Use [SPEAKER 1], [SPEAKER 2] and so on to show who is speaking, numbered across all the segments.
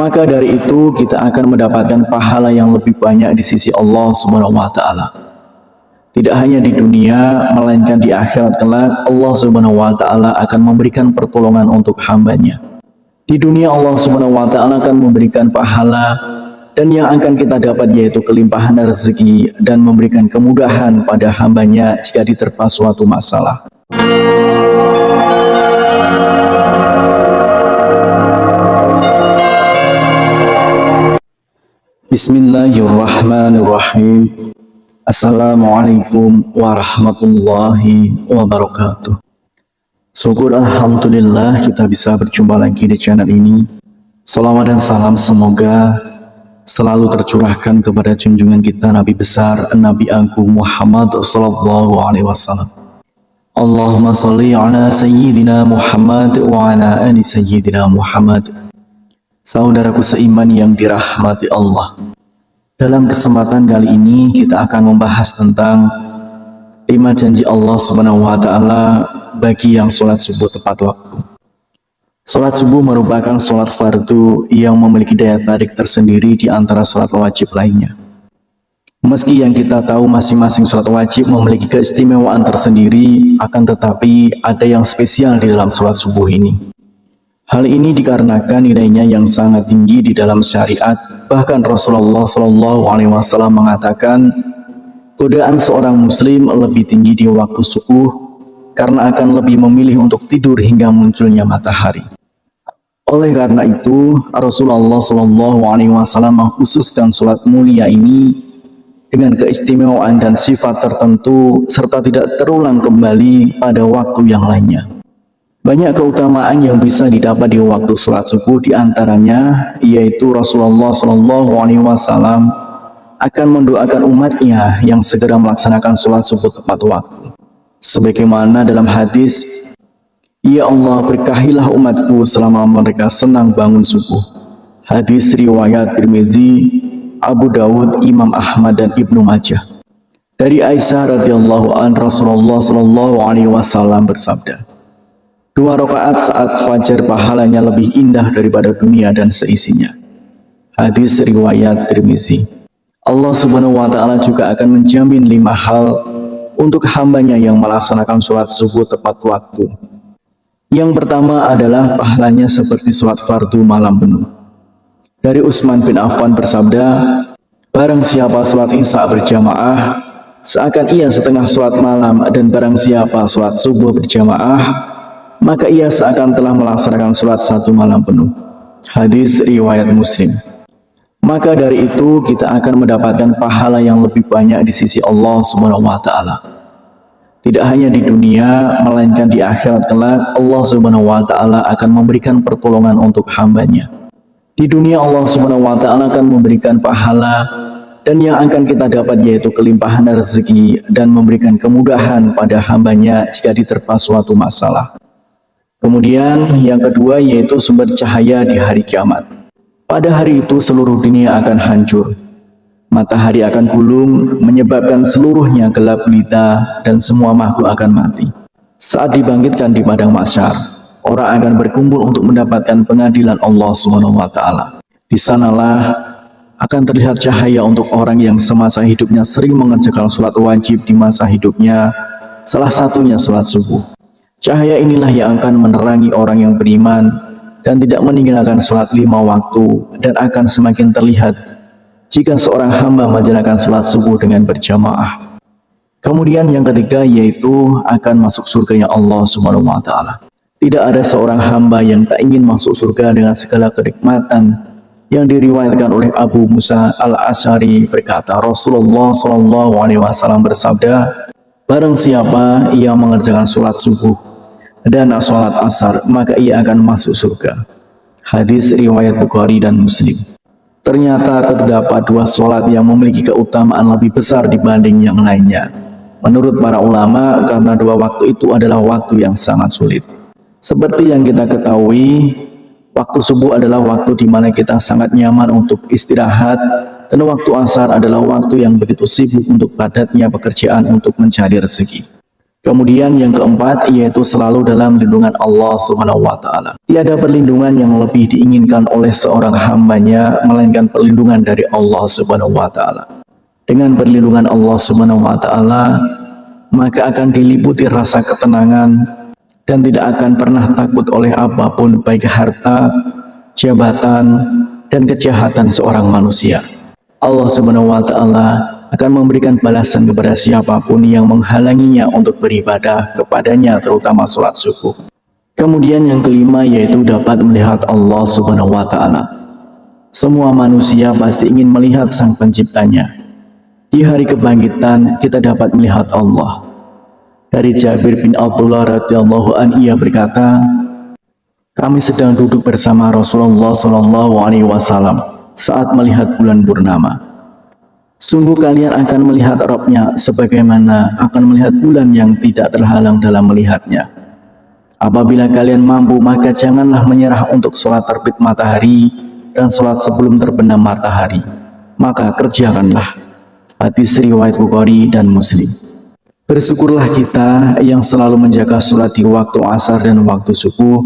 [SPEAKER 1] maka dari itu kita akan mendapatkan pahala yang lebih banyak di sisi Allah Subhanahu wa taala. Tidak hanya di dunia, melainkan di akhirat kelak Allah Subhanahu wa taala akan memberikan pertolongan untuk hambanya. Di dunia Allah Subhanahu wa taala akan memberikan pahala, dan yang akan kita dapat yaitu kelimpahan rezeki dan memberikan kemudahan pada hambanya jika diterpa suatu masalah. Bismillahirrahmanirrahim. Assalamualaikum warahmatullahi wabarakatuh. Syukur alhamdulillah kita bisa berjumpa lagi di channel ini. Salawat dan salam semoga selalu tercurahkan kepada junjungan kita Nabi besar Nabi Agung Muhammad sallallahu alaihi wasallam. Allahumma sholli ala sayyidina Muhammad wa ala ali sayyidina Muhammad. Saudaraku seiman yang dirahmati Allah, dalam kesempatan kali ini kita akan membahas tentang 5 janji Allah Subhanahu wa taala bagi yang sholat subuh tepat waktu. Sholat subuh merupakan sholat fardu yang memiliki daya tarik tersendiri di antara sholat wajib lainnya. Meski yang kita tahu masing-masing sholat wajib memiliki keistimewaan tersendiri, akan tetapi ada yang spesial di dalam sholat subuh ini. Hal ini dikarenakan nilainya yang sangat tinggi di dalam syariat. Bahkan Rasulullah SAW mengatakan, godaan seorang muslim lebih tinggi di waktu subuh karena akan lebih memilih untuk tidur hingga munculnya matahari. Oleh karena itu, Rasulullah SAW mengkhususkan sholat mulia ini dengan keistimewaan dan sifat tertentu serta tidak terulang kembali pada waktu yang lainnya. Banyak keutamaan yang bisa didapat di waktu sholat subuh, diantaranya yaitu Rasulullah SAW akan mendoakan umatnya yang segera melaksanakan sholat subuh tepat waktu. Sebagaimana dalam hadis, "Ya Allah, berkahilah umatku selama mereka senang bangun subuh." Hadis riwayat Tirmizi, Abu Dawud, Imam Ahmad dan Ibnu Majah. Dari Aisyah radhiyallahu anha, Rasulullah SAW bersabda, 2 rakaat saat fajar pahalanya lebih indah daripada dunia dan seisinya. Hadis riwayat Tirmizi. Allah Subhanahu wa taala juga akan menjamin 5 hal untuk hambanya yang melaksanakan sholat subuh tepat waktu. Yang pertama adalah pahalanya seperti sholat fardu malam penuh. Dari Utsman bin Affan bersabda, barang siapa sholat isya berjamaah, seakan ia setengah sholat malam, dan barang siapa sholat subuh berjamaah, maka ia seakan telah melaksanakan sholat 1 malam penuh. Hadis riwayat Muslim. Maka dari itu kita akan mendapatkan pahala yang lebih banyak di sisi Allah Subhanahu wa taala. Tidak hanya di dunia, melainkan di akhirat kelak Allah Subhanahu wa taala akan memberikan pertolongan untuk hambanya. Di dunia Allah Subhanahu wa taala akan memberikan pahala, dan yang akan kita dapat yaitu kelimpahan rezeki dan memberikan kemudahan pada hambanya jika diterpa suatu masalah. Kemudian yang kedua yaitu sumber cahaya di hari kiamat. Pada hari itu seluruh dunia akan hancur. Matahari akan gulung, menyebabkan seluruhnya gelap gulita dan semua makhluk akan mati. Saat dibangkitkan di padang mahsyar, orang akan berkumpul untuk mendapatkan pengadilan Allah Subhanahu wa taala. Di sanalah akan terlihat cahaya untuk orang yang semasa hidupnya sering mengerjakan sholat wajib di masa hidupnya, salah satunya sholat subuh. Cahaya inilah yang akan menerangi orang yang beriman dan tidak meninggalkan sholat 5 waktu, dan akan semakin terlihat jika seorang hamba menjalankan sholat subuh dengan berjamaah. Kemudian yang ketiga yaitu akan masuk surganya Allah Subhanahu wa taala. Tidak ada seorang hamba yang tak ingin masuk surga dengan segala kenikmatan. Yang diriwayatkan oleh Abu Musa al-Asy'ari berkata, Rasulullah SAW bersabda, barang siapa yang mengerjakan sholat subuh dan sholat asar, maka ia akan masuk surga. Hadis riwayat Bukhari dan Muslim. Ternyata terdapat 2 sholat yang memiliki keutamaan lebih besar dibanding yang lainnya. Menurut para ulama, karena 2 waktu itu adalah waktu yang sangat sulit. Seperti yang kita ketahui, waktu subuh adalah waktu di mana kita sangat nyaman untuk istirahat, dan waktu asar adalah waktu yang begitu sibuk untuk padatnya pekerjaan untuk mencari rezeki. Kemudian yang keempat yaitu selalu dalam lindungan Allah Subhanahu wa taala. Tiada perlindungan yang lebih diinginkan oleh seorang hambanya melainkan perlindungan dari Allah Subhanahu wa taala. Dengan perlindungan Allah Subhanahu wa taala, maka akan diliputi rasa ketenangan dan tidak akan pernah takut oleh apapun, baik harta, jabatan, dan kejahatan seorang manusia. Allah Subhanahu wa taala akan memberikan balasan kepada siapapun yang menghalanginya untuk beribadah kepadanya, terutama sholat subuh. Kemudian yang kelima yaitu dapat melihat Allah Subhanahu wa taala. Semua manusia pasti ingin melihat Sang Penciptanya. Di hari kebangkitan kita dapat melihat Allah. Dari Jabir bin Abdullah radhiyallahu anhu ia berkata, kami sedang duduk bersama Rasulullah Shallallahu Alaihi Wasallam saat melihat bulan purnama. Sungguh kalian akan melihat Rabb-nya sebagaimana akan melihat bulan yang tidak terhalang dalam melihatnya. Apabila kalian mampu, maka janganlah menyerah untuk sholat terbit matahari dan sholat sebelum terbenam matahari. Maka kerjakanlah. Hadis riwayat Bukhari dan Muslim. Bersyukurlah kita yang selalu menjaga sholat di waktu asar dan waktu subuh.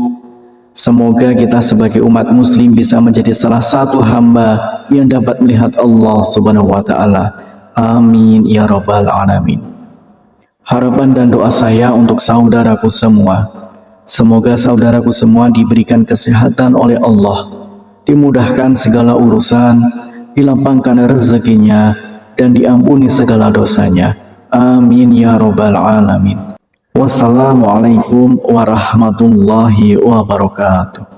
[SPEAKER 1] Semoga kita sebagai umat muslim bisa menjadi salah satu hamba yang dapat melihat Allah Subhanahu wa taala. Amin ya rabbal alamin. Harapan dan doa saya untuk saudaraku semua. Semoga saudaraku semua diberikan kesehatan oleh Allah, dimudahkan segala urusan, dilapangkan rezekinya, dan diampuni segala dosanya. Amin ya rabbal alamin. Wassalamualaikum warahmatullahi wabarakatuh.